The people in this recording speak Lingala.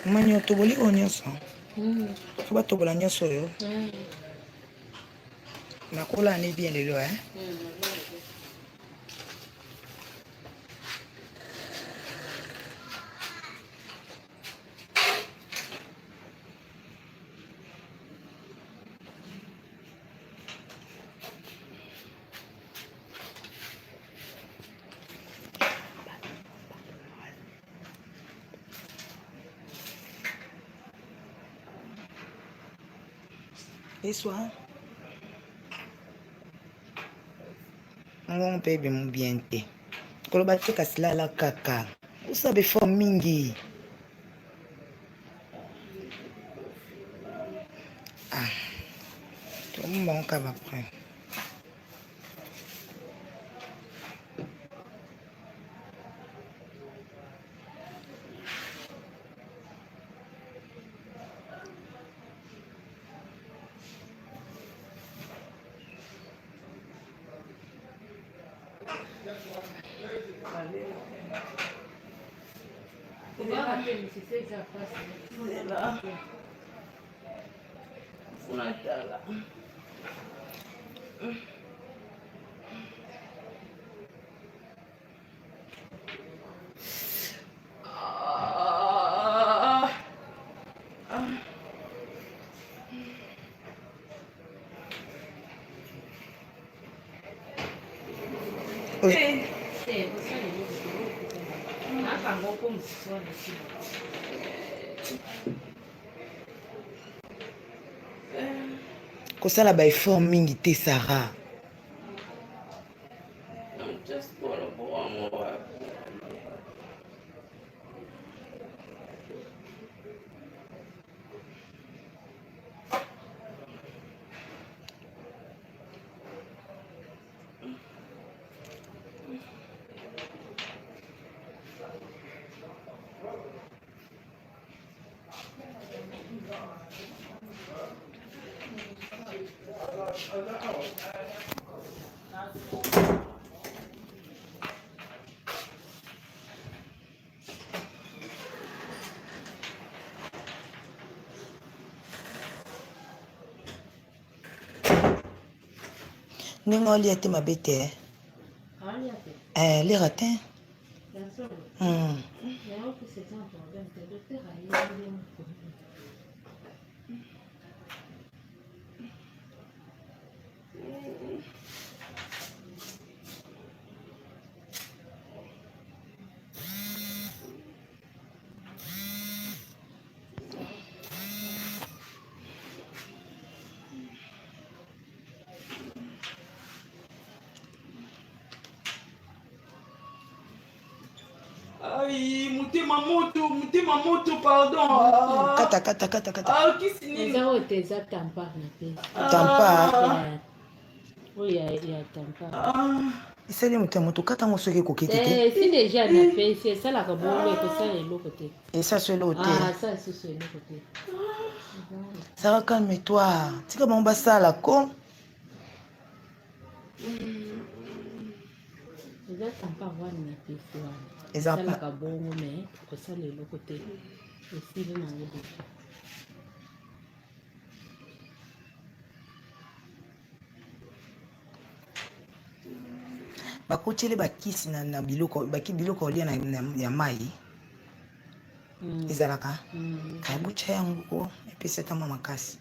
Manyo toboli onyoso. Kuba tobola nyoso yo. Nakula ni bien lelo Iswa. Ngon pe bien te. Koloba te kasilala kaka. Usabe fo mingi. Tout le monde va prendre. Kosala ba effort mingi te Sarah. Ningo oli ate mabete les ratins. Ai, mutima moto, pardon. Kata. Kisi nini? Eza oteza tampa na pe. Tampa. Oui, il y a tampa. Isali mutu kata ngo soki kokete. Si déjà na pe, c'est ça la kabongo et ça est l'autre côté. Et ça c'est l'autre. Ça c'est l'autre côté. Sarah, calme-toi. Tu comment va ça la con? Eza tampa wana na pe fois. Eza la kabongo mais ça est l'autre côté. Aussi le na ngo. Bakotele bakisi na biloko biloko lia na ya mai ezalaka kabucha yango epesa tama makasi